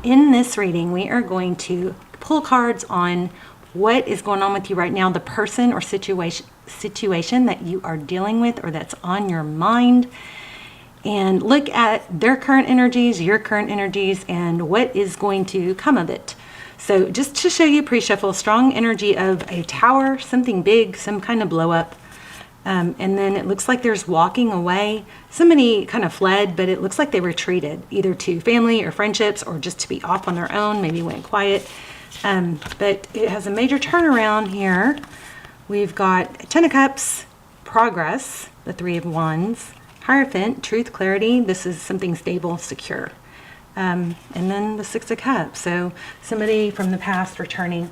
In this reading, we are going to pull cards on what is going on with you right now, the person or situation that you are dealing with or that's on your mind, and look at their current energies, your current energies, and what is going to come of it. So just to show you pre-shuffle, strong energy of a tower, something big, some kind of blow up. And then it looks like there's walking away. Somebody kind of fled, but it looks like they retreated, either to family or friendships or just to be off on their own, maybe went quiet. But it has a major turnaround here. We've got Ten of Cups, progress, the Three of Wands, Hierophant, truth, clarity. This is something stable, secure. And then the Six of Cups. So somebody from the past returning.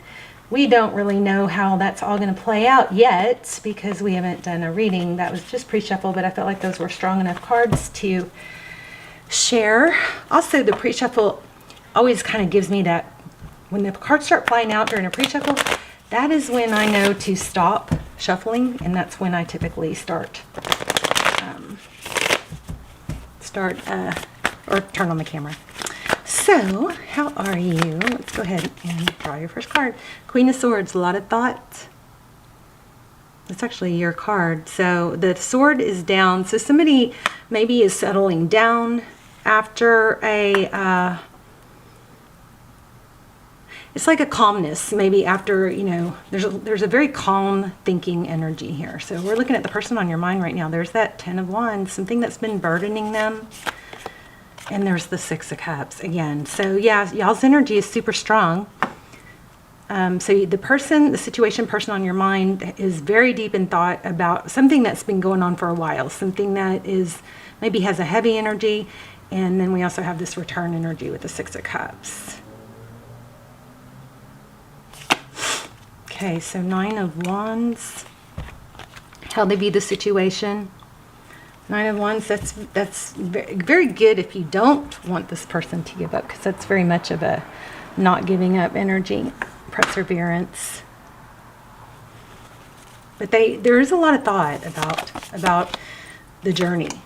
We don't really know how that's all going to play out yet because we haven't done a reading. That was just pre-shuffle, but I felt like those were strong enough cards to share. Also, the pre-shuffle always kind of gives me that, when the cards start flying out during a pre-shuffle, that is when I know to stop shuffling, and that's when I typically start or turn on the camera. So, how are you? Let's go ahead and draw your first card. Queen of Swords, a lot of thought. It's actually your card. So the sword is down. So somebody maybe is settling down after a, it's like a calmness, maybe after, you know, there's a very calm thinking energy here. So we're looking at the person on your mind right now. There's that Ten of Wands, something that's been burdening them. And there's the Six of Cups again. So yeah, y'all's energy is super strong. So the situation person on your mind is very deep in thought about something that's been going on for a while. Something that is maybe has a heavy energy. And then we also have this return energy with the Six of Cups. Okay, so Nine of Wands. How they view the situation. Nine of Wands, that's very good if you don't want this person to give up, because that's very much of a not giving up energy, perseverance. But there is a lot of thought about the journey.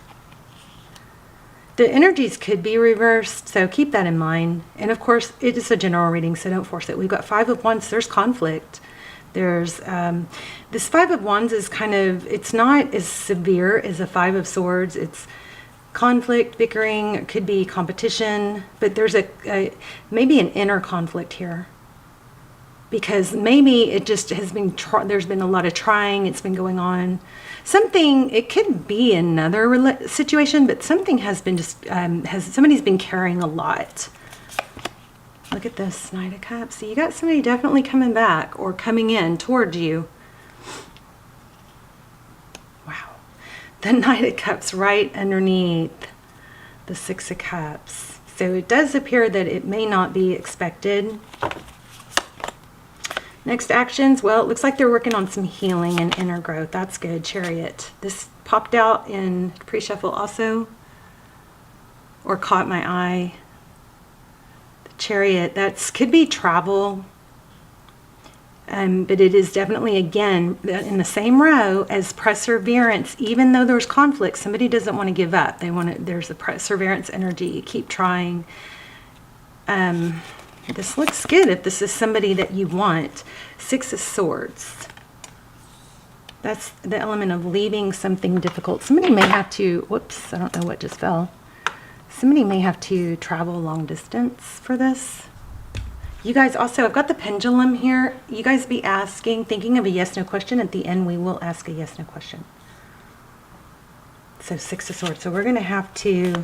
The energies could be reversed, so keep that in mind. And of course, it is a general reading, so don't force it. We've got Five of Wands, there's conflict. There's this Five of Wands is kind of, it's not as severe as a Five of Swords. It's conflict, bickering, it could be competition, but there's maybe an inner conflict here, because maybe it just has been there's been a lot of trying, it's been going on. Something, it could be another situation, but something has been just somebody's been carrying a lot. Look at this Knight of Cups. So you got somebody definitely coming back or coming in towards you. Wow. The Knight of Cups right underneath the Six of Cups. So it does appear that it may not be expected. Next actions. Well, it looks like they're working on some healing and inner growth. That's good. Chariot. This popped out in pre-shuffle also, or caught my eye. Chariot, that could be travel, but it is definitely, again, in the same row as perseverance. Even though there's conflict, somebody doesn't want to give up. There's a perseverance energy, keep trying. This looks good if this is somebody that you want. Six of Swords, that's the element of leaving something difficult. Somebody may have to, whoops, I don't know what just fell. Somebody may have to travel long distance for this. You guys also, I've got the pendulum here. You guys be asking, thinking of a yes/no question. At the end, we will ask a yes/no question. So Six of Swords. So we're going to have to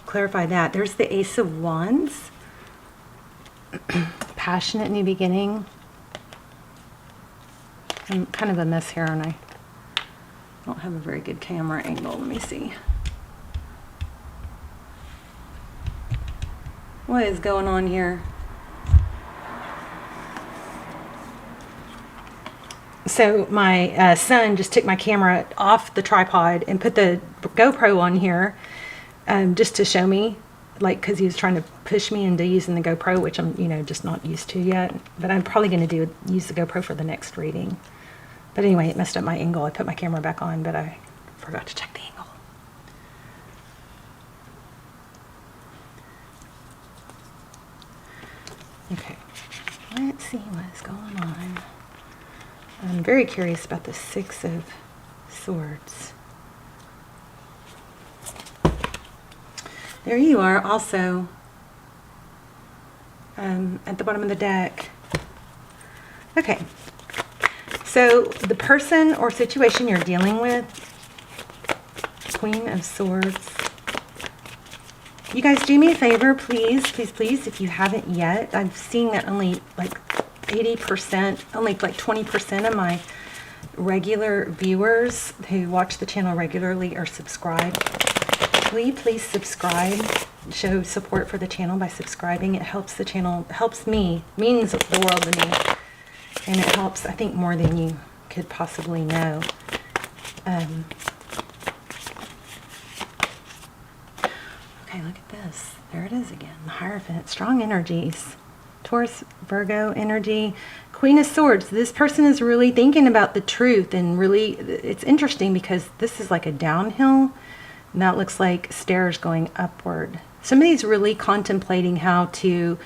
clarify that. There's the Ace of Wands. Passionate new beginning. I'm kind of a mess here, aren't I? Don't have a very good camera angle. Let me see. What is going on here? So my son just took my camera off the tripod and put the GoPro on here just to show me, like, because he was trying to push me into using the GoPro, which I'm, just not used to yet. But I'm probably going to use the GoPro for the next reading. But anyway, it messed up my angle. I put my camera back on, but I forgot to check the angle. Okay, let's see what's going on. I'm very curious about the Six of Swords. There you are, also at the bottom of the deck. Okay, so the person or situation you're dealing with, Queen of Swords. You guys, do me a favor, please, please, please, if you haven't yet. I'm seeing that only like 80%, only like 20% of my regular viewers who watch the channel regularly are subscribed. Will you please subscribe? Show support for the channel by subscribing. It helps the channel, helps me, means the world to me. And it helps, I think, more than you could possibly know. Okay, look at this. There it is again. The Hierophant. Strong energies. Taurus, Virgo energy. Queen of Swords. This person is really thinking about the truth, and really, it's interesting because this is like a downhill, and that looks like stairs going upward. Somebody's really contemplating how to,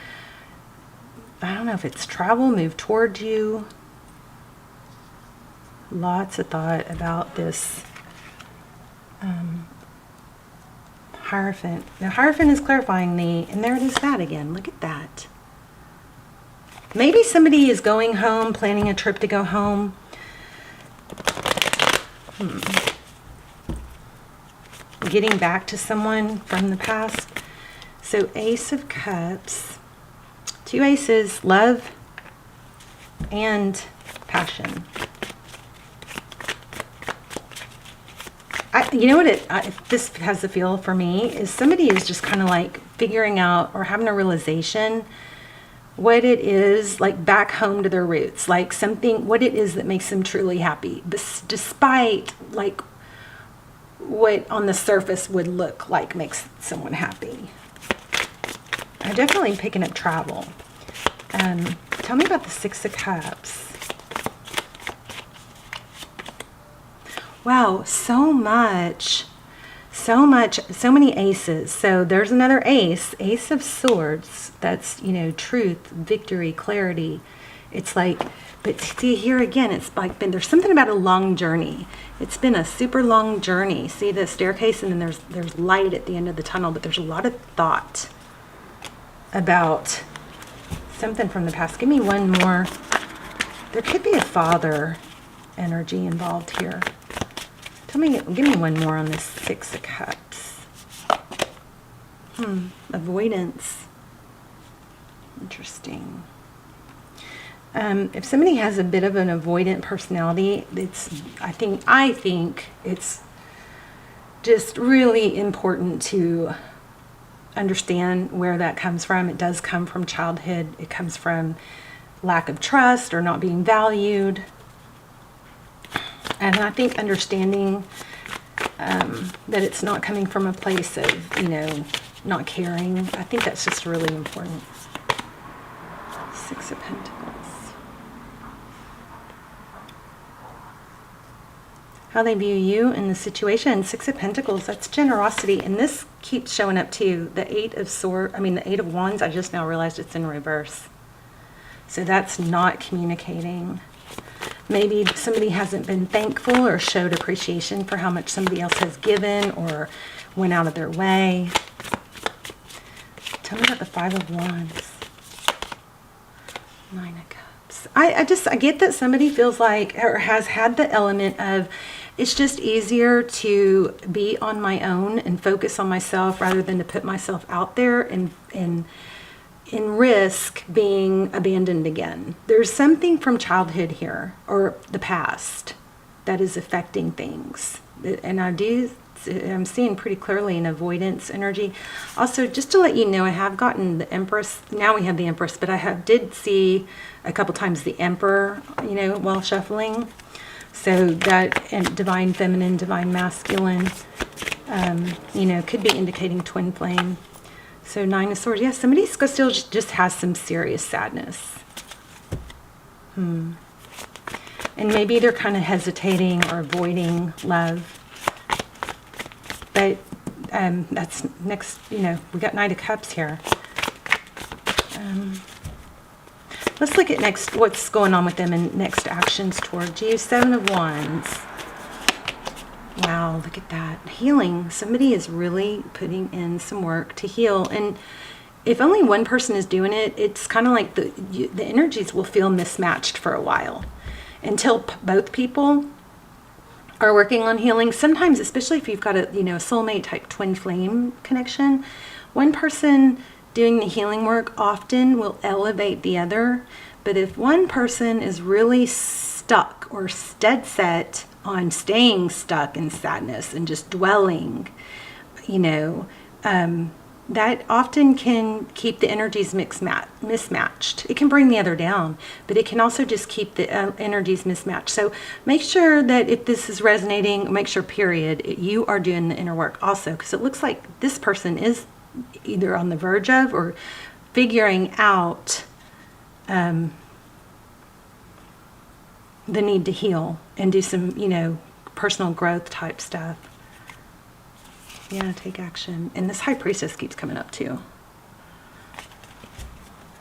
I don't know if it's travel, move towards you. Lots of thought about this Hierophant. The Hierophant is clarifying and there it is, that again. Look at that. Maybe somebody is going home, planning a trip to go home. Getting back to someone from the past. So Ace of Cups. Two aces, love and passion. You know what this has the feel for me is somebody is just kind of like figuring out or having a realization what it is, like back home to their roots, like something, what it is that makes them truly happy, despite like what on the surface would look like makes someone happy. I'm definitely picking up travel. Tell me about the Six of Cups. Wow, so many aces. So there's another ace, Ace of Swords. That's, you know, truth, victory, clarity. It's like, but see here again, it's like there's something about a long journey. It's been a super long journey. See the staircase, and then there's light at the end of the tunnel, but there's a lot of thought about something from the past. Give me one more. There could be a father energy involved here. Give me one more on this Six of Cups. Avoidance. Interesting. If somebody has a bit of an avoidant personality, I think it's just really important to understand where that comes from. It does come from childhood. It comes from lack of trust or not being valued. And I think understanding that it's not coming from a place of, you know, not caring. I think that's just really important. Six of Pentacles. How they view you in the situation. Six of Pentacles, that's generosity. And this keeps showing up too. The the Eight of Wands, I just now realized it's in reverse. So that's not communicating. Maybe somebody hasn't been thankful or showed appreciation for how much somebody else has given or went out of their way. Tell me about the Five of Wands. Nine of Cups. I get that somebody feels like or has had the element of it's just easier to be on my own and focus on myself rather than to put myself out there and risk being abandoned again. There's something from childhood here or the past that is affecting things. And I'm seeing pretty clearly an avoidance energy. Also, just to let you know, I have gotten the Empress. Now we have the Empress, but I did see a couple times the Emperor, you know, while shuffling. So that and divine feminine, divine masculine, you know, could be indicating twin flame. So Nine of Swords. Yes, somebody still just has some serious sadness. And maybe they're kind of hesitating or avoiding love. But that's next, you know, we got Knight of Cups here. Let's look at next, what's going on with them and next actions towards you. 7 of Wands. Wow, look at that. Healing. Somebody is really putting in some work to heal. And if only one person is doing it, it's kind of like the energies will feel mismatched for a while until both people are working on healing. Sometimes, especially if you've got a soulmate type twin flame connection, one person doing the healing work often will elevate the other. But if one person is really stuck or dead set on staying stuck in sadness and just dwelling, that often can keep the energies mismatched. It can bring the other down, but it can also just keep the energies mismatched. So make sure that if this is resonating, make sure, period, you are doing the inner work also, because it looks like this person is either on the verge of or figuring out the need to heal and do some, personal growth type stuff. Yeah, take action. And this High Priestess keeps coming up too.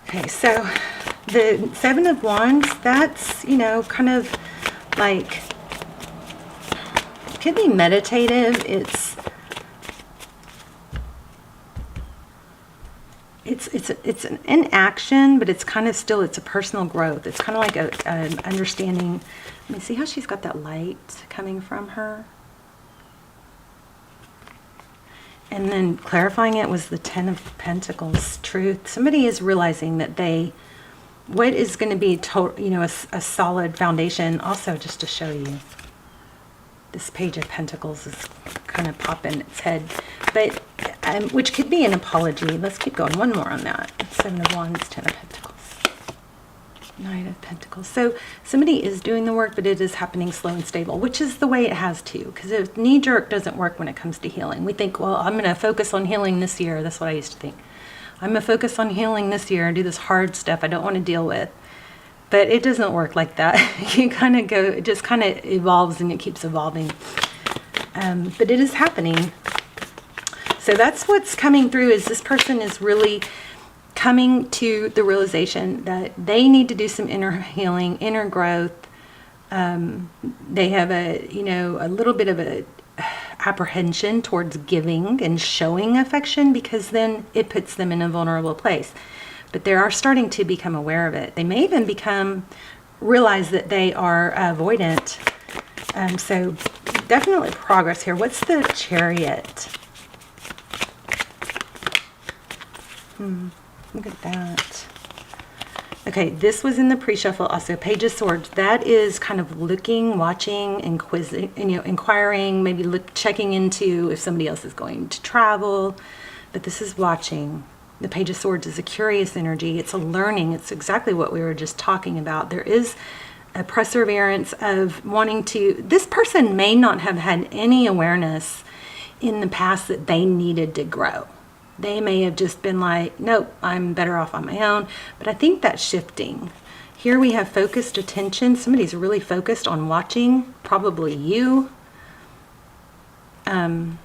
Okay, so the 7 of Wands, that's, kind of like, it could be meditative. It's an action, but it's kind of still, it's a personal growth. It's kind of like an understanding. Let me see how she's got that light coming from her. And then clarifying it was the 10 of Pentacles, truth. Somebody is realizing that what is going to be a solid foundation. Also, just to show you, this Page of Pentacles is kind of popping its head, but which could be an apology. Let's keep going. One more on that. 7 of Wands, 10 of Pentacles, Knight of Pentacles. So somebody is doing the work, but it is happening slow and stable, which is the way it has to, because if knee-jerk doesn't work when it comes to healing. We think, well, I'm going to focus on healing this year. That's what I used to think. I'm going to focus on healing this year and do this hard stuff I don't want to deal with. But it doesn't work like that. You kind of go, it just kind of evolves and it keeps evolving. But it is happening. So that's what's coming through, is this person is really coming to the realization that they need to do some inner healing, inner growth. They have a little bit of a apprehension towards giving and showing affection, because then it puts them in a vulnerable place. But they are starting to become aware of it. They may even realize that they are avoidant. So definitely progress here. What's the Chariot? Look at that. Okay, this was in the pre-shuffle also. Page of Swords. That is kind of looking, watching, inquiring, maybe checking into if somebody else is going to travel. But this is watching. The Page of Swords is a curious energy. It's a learning. It's exactly what we were just talking about. There is a perseverance of wanting to... This person may not have had any awareness in the past that they needed to grow. They may have just been like, nope, I'm better off on my own. But I think that's shifting. Here we have focused attention. Somebody's really focused on watching, probably you. And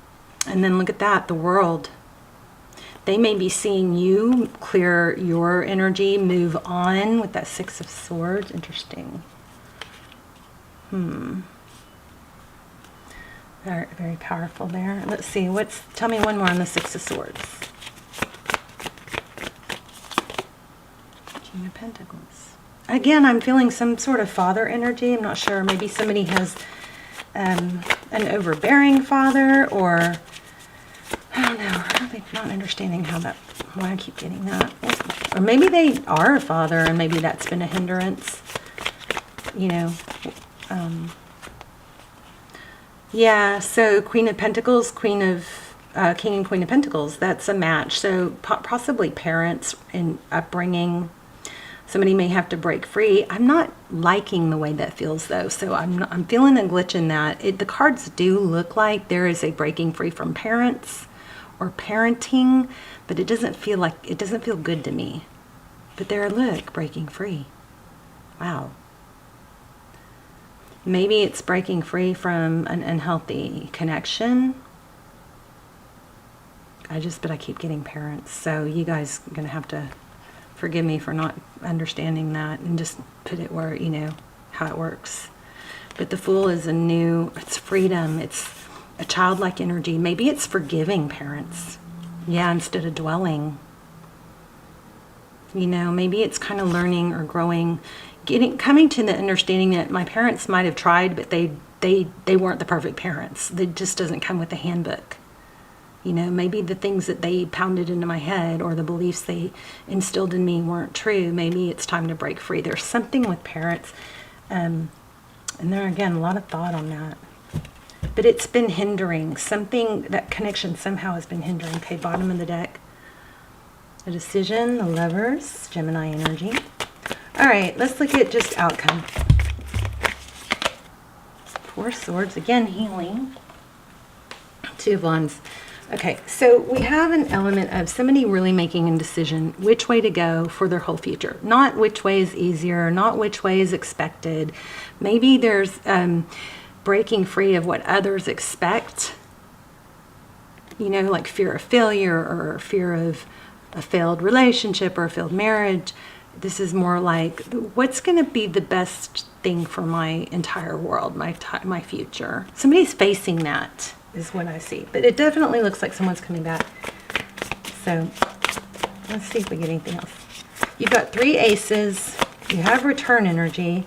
then look at that, the World. They may be seeing you clear your energy, move on with that 6 of Swords. Interesting. Very, very powerful there. Let's see, tell me one more on the 6 of Swords. King of Pentacles. Again, I'm feeling some sort of father energy. I'm not sure. Maybe somebody has an overbearing father, or I don't know. I'm really not understanding why I keep getting that. Or maybe they are a father and maybe that's been a hindrance. Yeah, so Queen of Pentacles, King and Queen of Pentacles, that's a match. So possibly parents and upbringing. Somebody may have to break free. I'm not liking the way that feels though. So I'm feeling a glitch in that. The cards do look like there is a breaking free from parents or parenting, but it doesn't feel good to me. But there, look, breaking free. Wow. Maybe it's breaking free from an unhealthy connection. But I keep getting parents. So you guys are going to have to Forgive me for not understanding that and just put it where, you know, how it works. But the Fool is it's freedom. It's a childlike energy. Maybe it's forgiving parents. Yeah, instead of dwelling. You know, maybe it's kind of learning or growing, coming to the understanding that my parents might have tried, but they weren't the perfect parents. That just doesn't come with the handbook. You know, maybe the things that they pounded into my head or the beliefs they instilled in me weren't true. Maybe it's time to break free. There's something with parents. And there, again, a lot of thought on that. But it's been hindering. Something, that connection somehow has been hindering. Okay, bottom of the deck. A decision, the Lovers, Gemini energy. All right, let's look at just outcome. Four Swords, again, healing. Two of Wands. Okay, so we have an element of somebody really making a decision which way to go for their whole future. Not which way is easier, not which way is expected. Maybe there's breaking free of what others expect. You know, like fear of failure or fear of a failed relationship or a failed marriage. This is more like, what's going to be the best thing for my entire world, my future? Somebody's facing that. Is what I see. But it definitely looks like someone's coming back. So let's see if we get anything else. You've got 3 aces. You have return energy.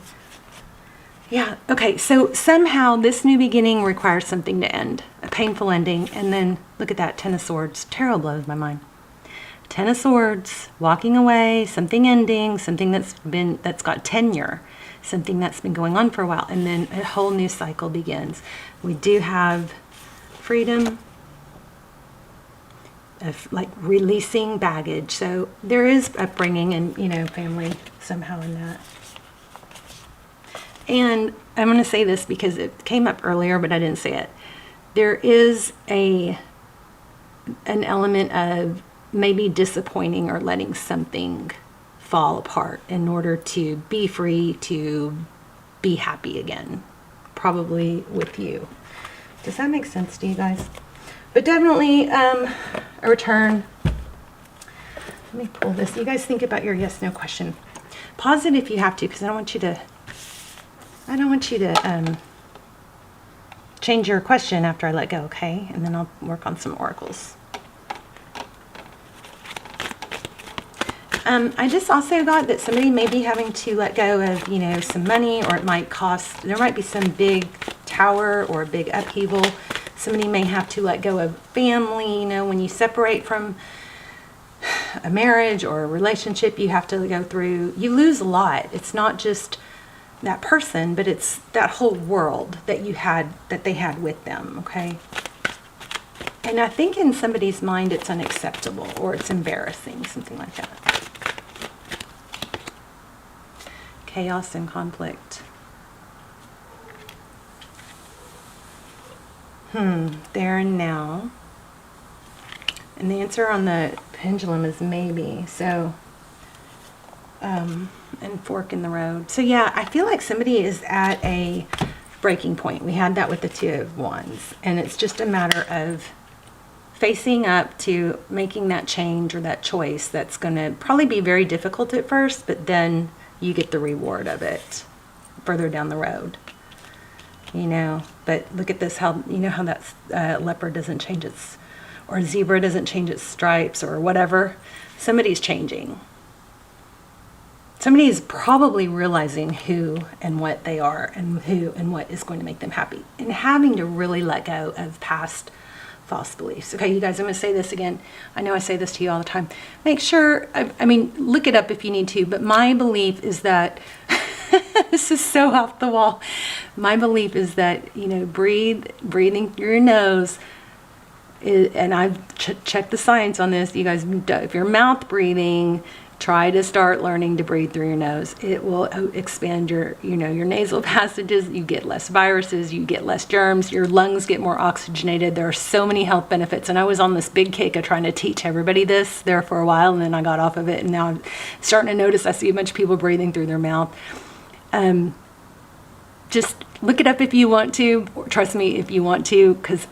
Yeah, okay. So somehow this new beginning requires something to end. A painful ending. And then look at that, 10 of Swords. Tarot blows my mind. 10 of Swords, walking away, something ending, something that's got tenure, something that's been going on for a while. And then a whole new cycle begins. We do have freedom, of like releasing baggage. So there is upbringing and, you know, family somehow in that. And I'm going to say this because it came up earlier, but I didn't say it. There is an element of maybe disappointing or letting something fall apart in order to be free, to be happy again, probably with you. Does that make sense to you guys? But definitely a return. Let me pull this. You guys think about your yes, no question. Pause it if you have to, because I don't want you to change your question after I let go, okay? And then I'll work on some oracles. I just also got that somebody may be having to let go of, you know, some money, or it might cost, there might be some big tower or a big upheaval. Somebody may have to let go of family. You know, when you separate from a marriage or a relationship, you have to go through, you lose a lot. It's not just that person, but it's that whole world that they had with them, okay? And I think in somebody's mind it's unacceptable or it's embarrassing, something like that. Chaos and conflict. There and now. And the answer on the pendulum is maybe. So, and fork in the road. So yeah, I feel like somebody is at a breaking point. We had that with the Two of Wands. And it's just a matter of facing up to making that change or that choice that's going to probably be very difficult at first, but then you get the reward of it further down the road. You know, but look at this, how, you know how that leopard doesn't change its, or zebra doesn't change its stripes or whatever. Somebody's changing. Somebody is probably realizing who and what they are and who and what is going to make them happy, and having to really let go of past false beliefs. Okay, you guys, I'm going to say this again. I know I say this to you all the time. Make sure, I mean, look it up if you need to, but my belief is that this is so off the wall. My belief is that, you know, breathing through your nose, and I've checked the science on this. You guys, if you're mouth breathing, try to start learning to breathe through your nose. It will expand your, you know, your nasal passages. You get less viruses, you get less germs, your lungs get more oxygenated. There are so many health benefits. And I was on this big kick of trying to teach everybody this there for a while, and then I got off of it. And now I'm starting to notice I see a bunch of people breathing through their mouth. just look it up if you want to. Trust me if you want to, because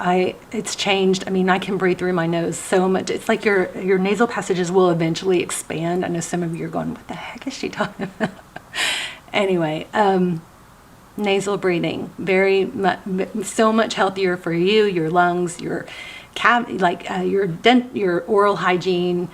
it's changed. I mean, I can breathe through my nose so much. It's like your nasal passages will eventually expand. I know some of you are going, what the heck is she talking about? Anyway, nasal breathing, so much healthier for you, your lungs, your your oral hygiene.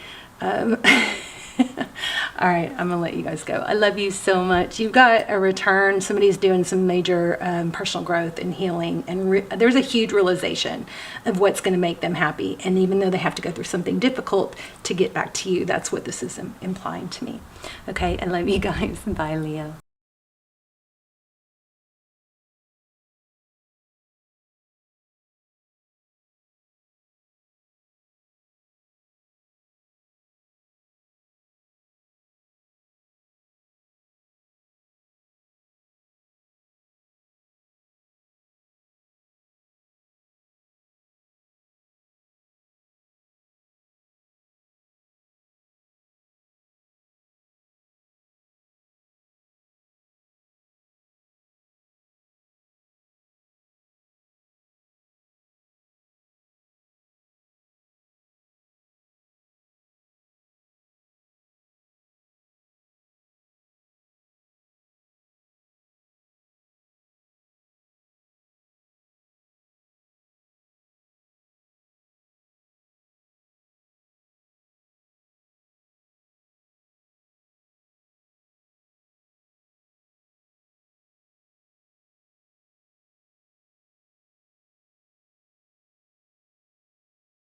All right, I'm gonna let you guys go. I love you so much. You've got a return. Somebody's doing some major personal growth and healing, and there's a huge realization of what's going to make them happy. And even though they have to go through something difficult to get back to you, that's what this is implying to me. Okay, I love you guys. Bye, Leo.